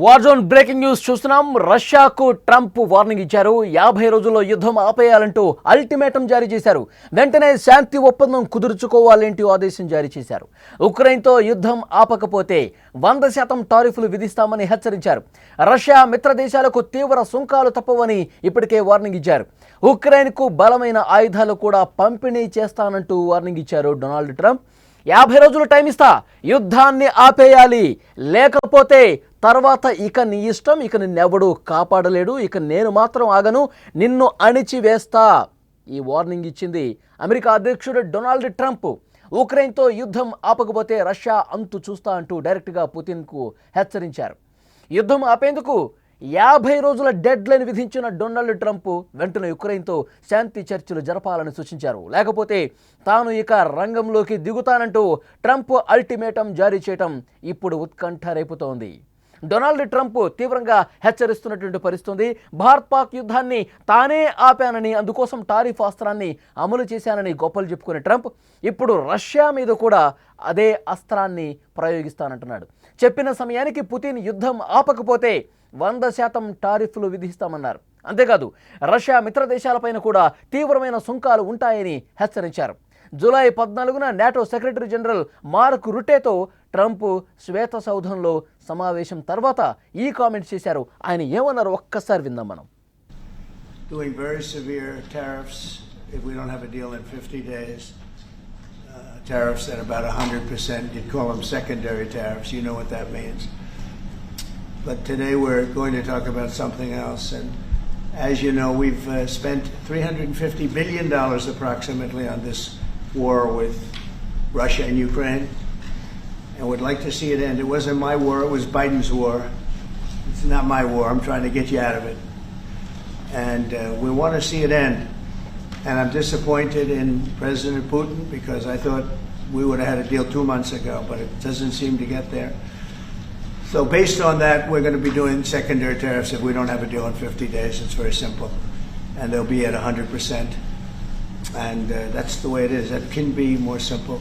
War zone breaking news చూస్తున్నాం. రష్యాకు Trump warning ఇచ్చారు. 50 రోజుల్లో యుద్ధం ఆపేయాలంటూ అల్టిమేటం జారీ చేశారు. వెంటనే శాంతి ఒప్పందం కుదుర్చుకోవాలంటూ ఆదేశం జారీ చేశారు. ఉక్రెయిన్తో యుద్ధం ఆపకపోతే 100% టారిఫ్లు విధిస్తామని హెచ్చరించారు. రష్యా మిత్ర దేశాలకు తీవ్ర సుంకాలు తప్పవని ఇప్పటికే వార్నింగ్ ఇచ్చారు. ఉక్రెయిన్కు బలమైన ఆయుధాలు కూడా పంపిణీ చేస్తానంటూ వార్నింగ్ ఇచ్చారు డొనాల్డ్ ట్రంప్. 50 రోజులు టైం ఇస్తా, యుద్ధాన్ని ఆపేయాలి, లేకపోతే తర్వాత ఇక నీ ఇష్టం, ఇక నిన్నెవడు కాపాడలేడు, ఇక నేను మాత్రం ఆగను, నిన్ను అణిచివేస్తా. ఈ వార్నింగ్ ఇచ్చింది అమెరికా అధ్యక్షుడు డొనాల్డ్ ట్రంప్. ఉక్రెయిన్తో యుద్ధం ఆపకపోతే రష్యా అంతు చూస్తా అంటూ డైరెక్ట్గా పుతిన్కు హెచ్చరించారు. యుద్ధం ఆపేందుకు 50 రోజుల డెడ్ లైన్ విధించిన డొనాల్డ్ ట్రంప్ వెంటనే ఉక్రెయిన్తో శాంతి చర్చలు జరపాలని సూచించారు. లేకపోతే తాను ఇక రంగంలోకి దిగుతానంటూ ట్రంప్ అల్టిమేటం జారీ చేయటం ఇప్పుడు ఉత్కంఠ రేపుతోంది. డొనాల్డ్ ట్రంప్ తీవ్రంగా హెచ్చరిస్తున్నటువంటి పరిస్థితి. భారత్ పాక్ యుద్ధాన్ని తానే ఆపానని, అందుకోసం టారిఫ్ అస్త్రాన్ని అమలు చేశానని గొప్పలు చెప్పుకునే ట్రంప్ ఇప్పుడు రష్యా మీద కూడా అదే అస్త్రాన్ని ప్రయోగిస్తానంటున్నాడు. చెప్పిన సమయానికి పుతిన్ యుద్ధం ఆపకపోతే 100% టారిఫ్లు విధిస్తామన్నారు. అంతేకాదు రష్యా మిత్ర దేశాలపైన కూడా తీవ్రమైన సుంకాలు ఉంటాయని హెచ్చరించారు. జూలై 14న నాటో సెక్రటరీ జనరల్ మార్క్ రుటేతో ట్రంప్ శ్వేత సౌధంలో సమావేశం తర్వాత ఈ కామెంట్స్ చేశారు. ఆయన ఏమన్నారు ఒక్కసారి విందాం మనం. Doing very severe tariffs if we don't have a deal in 50 days. Tariffs at about 100%. You'd call them secondary tariffs. You know what that means. But today we're going to talk about something else. And as you know, we've spent $350 billion approximately on this war with Russia and Ukraine. And would like to see it end. It wasn't my war, it was Biden's war. It's not my war. I'm trying to get you out of it. And we want to see it end. And I'm disappointed in President Putin because I thought we would have had a deal 2 months ago, but it doesn't seem to get there. So based on that, we're going to be doing secondary tariffs if we don't have a deal in 50 days. It's very simple. And they'll be at 100%. And that's the way it is. That can be more simple.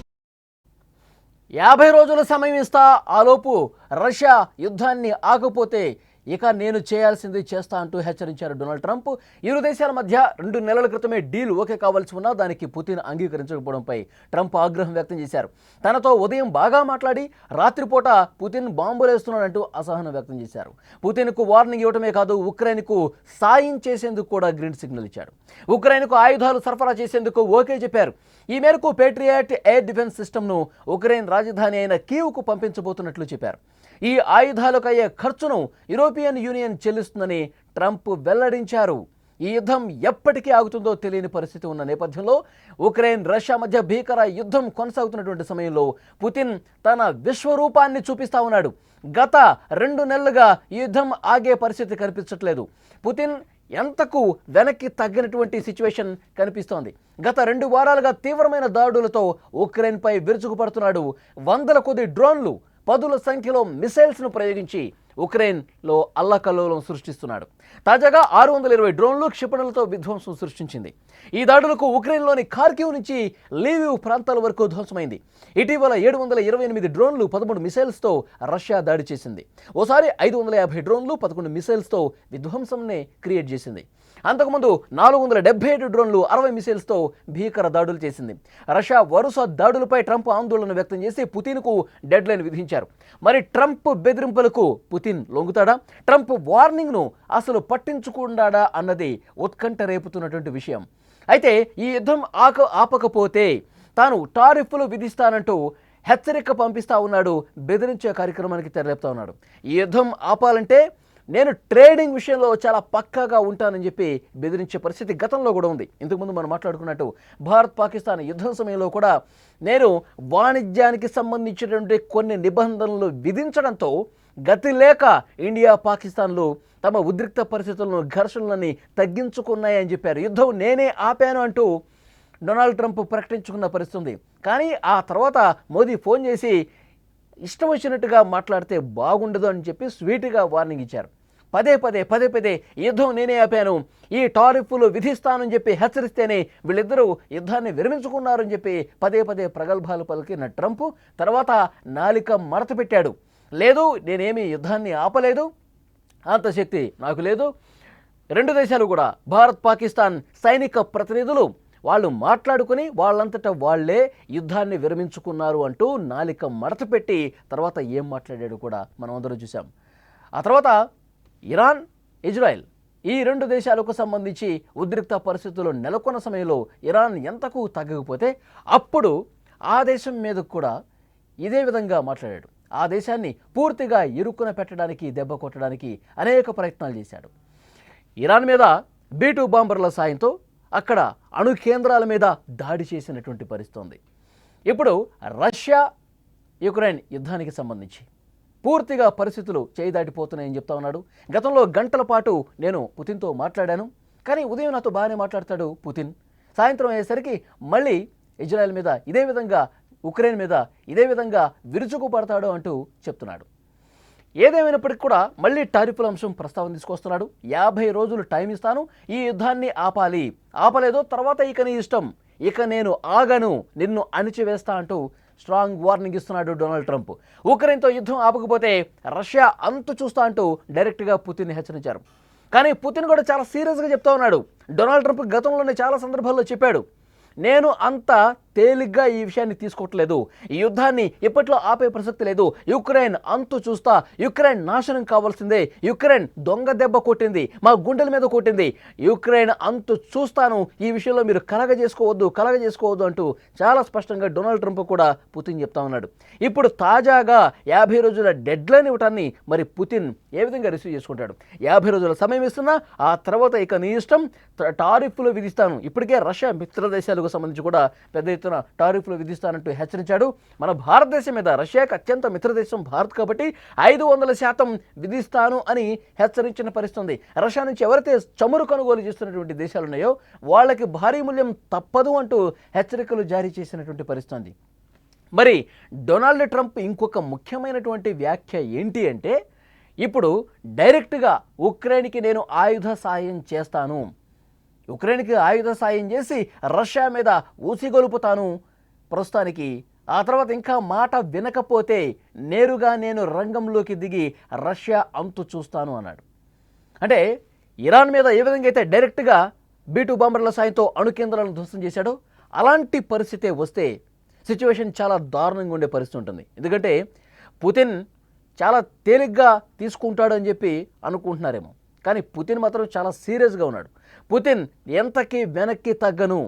50 రోజుల సమయం ఇస్తా, ఆలోపు Russia యుద్ధాన్ని ఆగపోతే ఇక నేను చేయాల్సింది చేస్తా అంటూ హెచ్చరించారు డొనాల్డ్ ట్రంప్. ఇరు దేశాల మధ్య 2 నెలల క్రితమే డీల్ ఓకే కావాల్సి ఉన్నా దానికి పుతిన్ అంగీకరించకపోవడంపై ట్రంప్ ఆగ్రహం వ్యక్తం చేశారు. తనతో ఉదయం బాగా మాట్లాడి రాత్రిపూట పుతిన్ బాంబులేస్తున్నాడంటూ అసహనం వ్యక్తం చేశారు. పుతిన్కు వార్నింగ్ ఇవ్వడమే కాదు, ఉక్రెయిన్కు సాయం చేసేందుకు కూడా గ్రీన్ సిగ్నల్ ఇచ్చాడు. ఉక్రెయిన్కు ఆయుధాలు సరఫరా చేసేందుకు ఓకే చెప్పారు. ఈ మేరకు పేట్రియాట్ ఎయిర్ డిఫెన్స్ సిస్టమ్ను ఉక్రెయిన్ రాజధాని అయిన కీవ్కు పంపించబోతున్నట్లు చెప్పారు. ఈ ఆయుధాలకు అయ్యే ఖర్చును యూరోపియన్ యూనియన్ చెల్లిస్తుందని ట్రంప్ వెల్లడించారు. ఈ యుద్ధం ఎప్పటికీ ఆగుతుందో తెలియని పరిస్థితి ఉన్న నేపథ్యంలో ఉక్రెయిన్ రష్యా మధ్య భీకర యుద్ధం కొనసాగుతున్నటువంటి సమయంలో పుతిన్ తన విశ్వరూపాన్ని చూపిస్తా ఉన్నాడు. గత 2 నెలలుగా ఈ యుద్ధం ఆగే పరిస్థితి కనిపించట్లేదు. పుతిన్ ఎంతకు వెనక్కి తగ్గినటువంటి సిచ్యువేషన్ కనిపిస్తోంది. గత 2 వారాలుగా తీవ్రమైన దాడులతో ఉక్రెయిన్పై విరుచుకుపడుతున్నాడు. 100 కొద్ది డ్రోన్లు, 10ల సంఖ్యలో మిసైల్స్ను ప్రయోగించి ఉక్రెయిన్లో అల్లకల్లోలం సృష్టిస్తున్నాడు. తాజాగా 620 డ్రోన్లు క్షిపణులతో విధ్వంసం సృష్టించింది. ఈ దాడులకు ఉక్రెయిన్లోని ఖార్కివ్ నుంచి లీవివ్ ప్రాంతాల వరకు ధ్వంసమైంది. ఇటీవల 728 డ్రోన్లు, 13 మిసైల్స్తో రష్యా దాడి చేసింది. ఓసారి 550 డ్రోన్లు, 11 మిసైల్స్తో విధ్వంసంనే క్రియేట్ చేసింది. అంతకుముందు 477 డ్రోన్లు, 60 మిసైల్స్తో భీకర దాడులు చేసింది. రష్యా వరుస దాడులపై ట్రంప్ ఆందోళన వ్యక్తం చేసి పుతిన్కు డెడ్ లైన్ విధించారు. మరి ట్రంప్ బెదిరింపులకు పుతిన్ లొంగుతాడా? ట్రంప్ వార్నింగ్ను అసలు పట్టించుకుంటాడా అన్నది ఉత్కంఠ రేపుతున్నటువంటి విషయం. అయితే ఈ యుద్ధం ఆపకపోతే తాను టారిఫ్లు విధిస్తానంటూ హెచ్చరిక పంపిస్తా ఉన్నాడు. బెదిరించే కార్యక్రమానికి తెరలేపుతా ఉన్నాడు. ఈ యుద్ధం ఆపాలంటే నేను ట్రేడింగ్ విషయంలో చాలా పక్కాగా ఉంటానని చెప్పి బెదిరించే పరిస్థితి గతంలో కూడా ఉంది. ఇంతకుముందు మనం మాట్లాడుకున్నట్టు భారత్ పాకిస్తాన్ యుద్ధం సమయంలో కూడా నేను వాణిజ్యానికి సంబంధించినటువంటి కొన్ని నిబంధనలు విధించడంతో గతి లేక ఇండియా పాకిస్తాన్లు తమ ఉద్రిక్త పరిస్థితులను, ఘర్షణలని తగ్గించుకున్నాయని చెప్పారు. యుద్ధం నేనే ఆపాను అంటూ డొనాల్డ్ ట్రంప్ ప్రకటించుకున్న పరిస్థితి. కానీ ఆ తర్వాత మోదీ ఫోన్ చేసి ఇష్టం వచ్చినట్టుగా మాట్లాడితే బాగుండదు అని చెప్పి స్వీట్గా వార్నింగ్ ఇచ్చారు. పదే పదే యుద్ధం నేనే ఆపాను, ఈ టారిఫ్లు విధిస్తానని చెప్పి హెచ్చరిస్తేనే వీళ్ళిద్దరూ యుద్ధాన్ని విరమించుకున్నారని చెప్పి పదే ప్రగల్భాలు పలికిన ట్రంప్ తర్వాత నాలిక మడత పెట్టాడు. లేదు, నేనేమి యుద్ధాన్ని ఆపలేదు, అంత శక్తి నాకు లేదు. రెండు దేశాలు కూడా భారత్ పాకిస్తాన్ సైనిక ప్రతినిధులు వాళ్ళు మాట్లాడుకుని వాళ్ళంతటా వాళ్లే యుద్ధాన్ని విరమించుకున్నారు అంటూ నాలిక మడత పెట్టి తర్వాత ఏం మాట్లాడాడు కూడా మనం అందరం చూసాం. ఆ తర్వాత ఇరాన్, ఇజ్రాయెల్ ఈ రెండు దేశాలకు సంబంధించి ఉద్రిక్త పరిస్థితులు నెలకొన్న సమయంలో ఇరాన్ ఎంతకు తగ్గకపోతే అప్పుడు ఆ దేశం మీద కూడా ఇదే విధంగా మాట్లాడాడు. ఆ దేశాన్ని పూర్తిగా ఇరుక్కున పెట్టడానికి, దెబ్బ కొట్టడానికి అనేక ప్రయత్నాలు చేశాడు. ఇరాన్ మీద B-2 బాంబర్ల సాయంతో అక్కడ అణు కేంద్రాల మీద దాడి చేసినటువంటి పరిస్థితి ఉంది. ఇప్పుడు రష్యా యుక్రెయిన్ యుద్ధానికి సంబంధించి పూర్తిగా పరిస్థితులు చేయి దాటిపోతున్నాయని చెప్తా ఉన్నాడు. గతంలో గంటల పాటు నేను పుతిన్తో మాట్లాడాను, కానీ ఉదయం నాతో బాగానే మాట్లాడతాడు పుతిన్. సాయంత్రం అయ్యేసరికి మళ్ళీ ఇజ్రాయెల్ మీద ఇదే విధంగా, ఉక్రెయిన్ మీద ఇదే విధంగా విరుచుకుపడతాడు అంటూ చెప్తున్నాడు. ఏదేమైనప్పటికీ కూడా మళ్ళీ టారిఫ్ల అంశం ప్రస్తావన తీసుకొస్తున్నాడు. 50 రోజులు టైం ఇస్తాను, ఈ యుద్ధాన్ని ఆపాలి, ఆపలేదో తర్వాత ఇక నీ ఇష్టం, ఇక నేను ఆగను, నిన్ను అణిచివేస్తా అంటూ స్ట్రాంగ్ వార్నింగ్ ఇస్తున్నాడు డొనాల్డ్ ట్రంప్. ఉక్రెయిన్తో యుద్ధం ఆపకపోతే రష్యా అంతు చూస్తా అంటూ డైరెక్ట్గా పుతిన్ హెచ్చరించారు. కానీ పుతిన్ కూడా చాలా సీరియస్గా చెప్తా ఉన్నాడు. డొనాల్డ్ ట్రంప్ గతంలోనే చాలా సందర్భాల్లో చెప్పాడు, నేను అంత తేలిగ్గా ఈ విషయాన్ని తీసుకోవట్లేదు, ఈ యుద్ధాన్ని ఇప్పట్లో ఆపే ప్రసక్తి లేదు, యుక్రెయిన్ అంతు చూస్తా, యుక్రెయిన్ నాశనం కావాల్సిందే, యుక్రెయిన్ దొంగ దెబ్బ కొట్టింది, మా గుండెల మీద కొట్టింది, యుక్రెయిన్ అంతు చూస్తాను, ఈ విషయంలో మీరు కలగజేసుకోవద్దు అంటూ చాలా స్పష్టంగా డొనాల్డ్ ట్రంప్ కూడా పుతిన్ చెప్తా ఉన్నాడు. ఇప్పుడు తాజాగా 50 రోజుల డెడ్లైన్ ఇవ్వటాన్ని మరి పుతిన్ ఏ విధంగా రిసీవ్ చేసుకుంటాడు? 50 రోజుల సమయం ఇస్తున్నా, ఆ తర్వాత ఇక నీ ఇష్టం, టారిఫ్లు విధిస్తాను. ఇప్పటికే రష్యా మిత్ర దేశాలకు సంబంధించి కూడా పెద్ద ఎత్తున టారిఫ్లు విధిస్తానంటూ హెచ్చరించాడు. మన భారతదేశం మీద, రష్యాకు అత్యంత మిత్రదేశం భారత్ కాబట్టి 500% విధిస్తాను అని హెచ్చరించిన పరిస్థితి. రష్యా నుంచి ఎవరైతే చమురు కొనుగోలు చేస్తున్నటువంటి దేశాలు ఉన్నాయో వాళ్ళకి భారీ మూల్యం తప్పదు అంటూ హెచ్చరికలు జారీ చేసినటువంటి పరిస్థితి. మరి డొనాల్డ్ ట్రంప్ ఇంకొక ముఖ్యమైనటువంటి వ్యాఖ్య ఏంటి అంటే, ఇప్పుడు డైరెక్ట్గా ఉక్రెయిన్కి నేను ఆయుధ సాయం చేస్తాను, ఉక్రెయిన్కి ఆయుధ సాయం చేసి రష్యా మీద ఊసిగొలుపుతాను ప్రస్తుతానికి, ఆ తర్వాత ఇంకా మాట వినకపోతే నేరుగా నేను రంగంలోకి దిగి రష్యా అంతు చూస్తాను అన్నాడు. అంటే ఇరాన్ మీద ఏ విధంగా అయితే డైరెక్ట్గా B-2 బాంబర్ల సాయంతో అణు కేంద్రాలను ధ్వంసం చేశాడో అలాంటి పరిస్థితే వస్తే సిచ్యువేషన్ చాలా దారుణంగా ఉండే పరిస్థితి ఉంటుంది. ఎందుకంటే పుతిన్ చాలా తేలిగ్గా తీసుకుంటాడు అని చెప్పి అనుకుంటున్నారేమో, కానీ పుతిన్ మాత్రం చాలా సీరియస్గా ఉన్నాడు. పుతిన్ ఎంతకీ వెనక్కి తగ్గను.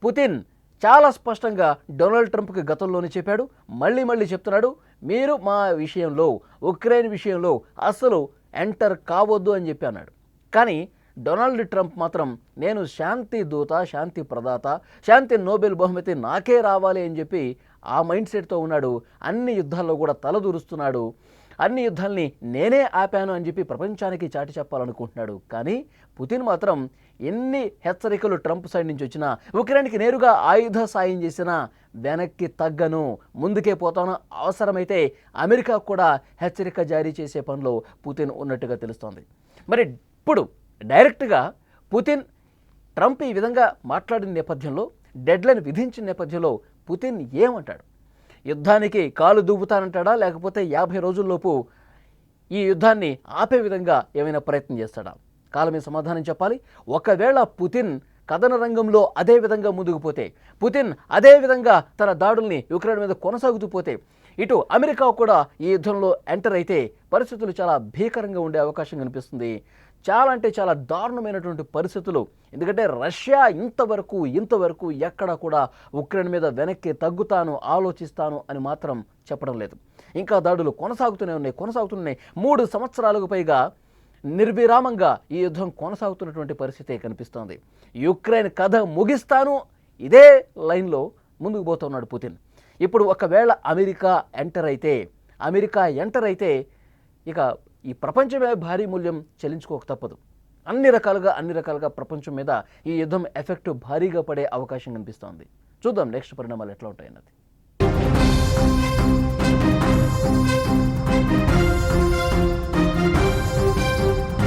పుతిన్ చాలా స్పష్టంగా డొనాల్డ్ ట్రంప్కి గతంలోనే చెప్పాడు, మళ్ళీ చెప్తున్నాడు, మీరు మా విషయంలో, ఉక్రెయిన్ విషయంలో అసలు ఎంటర్ కావద్దు అని చెప్పి అన్నాడు. కానీ డొనాల్డ్ ట్రంప్ మాత్రం నేను శాంతి దూత, శాంతి ప్రదాత, శాంతి నోబెల్ బహుమతి నాకే రావాలి అని చెప్పి ఆ మైండ్ సెట్తో ఉన్నాడు. అన్ని యుద్ధాల్లో కూడా తలదూరుస్తున్నాడు. అన్ని యుద్ధాల్ని నేనే ఆపాను అని చెప్పి ప్రపంచానికి చాటి చెప్పాలనుకుంటున్నాడు. కానీ పుతిన్ మాత్రం ఎన్ని హెచ్చరికలు ట్రంప్ సైడ్ నుంచి వచ్చినా, ఉక్రెయిన్కి నేరుగా ఆయుధ సాయం చేసినా వెనక్కి తగ్గను, ముందుకే పోతాను, అవసరమైతే అమెరికా కూడా హెచ్చరిక జారీ చేసే పనిలో పుతిన్ ఉన్నట్టుగా తెలుస్తోంది. మరి ఇప్పుడు డైరెక్ట్గా పుతిన్ ట్రంప్ ఈ విధంగా మాట్లాడిన నేపథ్యంలో, డెడ్లైన్ విధించిన నేపథ్యంలో పుతిన్ ఏమంటాడు? యుద్ధానికి కాలు దూపుతానంటాడా, లేకపోతే 50 రోజుల్లోపు ఈ యుద్ధాన్ని ఆపే విధంగా ఏమైనా ప్రయత్నం చేస్తాడా? కాలమే సమాధానం చెప్పాలి. ఒకవేళ పుతిన్ కథన రంగంలో అదే విధంగా ముందుకు పోతే, పుతిన్ అదే విధంగా తన దాడుల్ని యుక్రెయిన్ మీద కొనసాగుతూ పోతే, ఇటు అమెరికా కూడా ఈ యుద్ధంలో ఎంటర్ అయితే పరిస్థితులు చాలా భీకరంగా ఉండే అవకాశం కనిపిస్తుంది. చాలా అంటే చాలా దారుణమైనటువంటి పరిస్థితులు. ఎందుకంటే రష్యా ఇంతవరకు ఎక్కడ కూడా ఉక్రెయిన్ మీద వెనక్కి తగ్గుతాను, ఆలోచిస్తాను అని మాత్రం చెప్పడం లేదు. ఇంకా దాడులు కొనసాగుతూనే ఉన్నాయి. 3 సంవత్సరాలకు పైగా నిర్విరామంగా ఈ యుద్ధం కొనసాగుతున్నటువంటి పరిస్థితి కనిపిస్తోంది. యుక్రెయిన్ కథ ముగిస్తాను, ఇదే లైన్లో ముందుకు పోతున్నాడు పుతిన్. ఇప్పుడు ఒకవేళ అమెరికా ఎంటర్ అయితే ఇక ఈ ప్రపంచమే భారీ మూల్యం చెల్లించుకోక తప్పదు. అన్ని రకాలుగా ప్రపంచం మీద ఈ యుద్ధం ఎఫెక్ట్ భారీగా పడే అవకాశం కనిపిస్తోంది. చూద్దాం నెక్స్ట్ పరిణామాలు ఎట్లా ఉంటాయన్నది.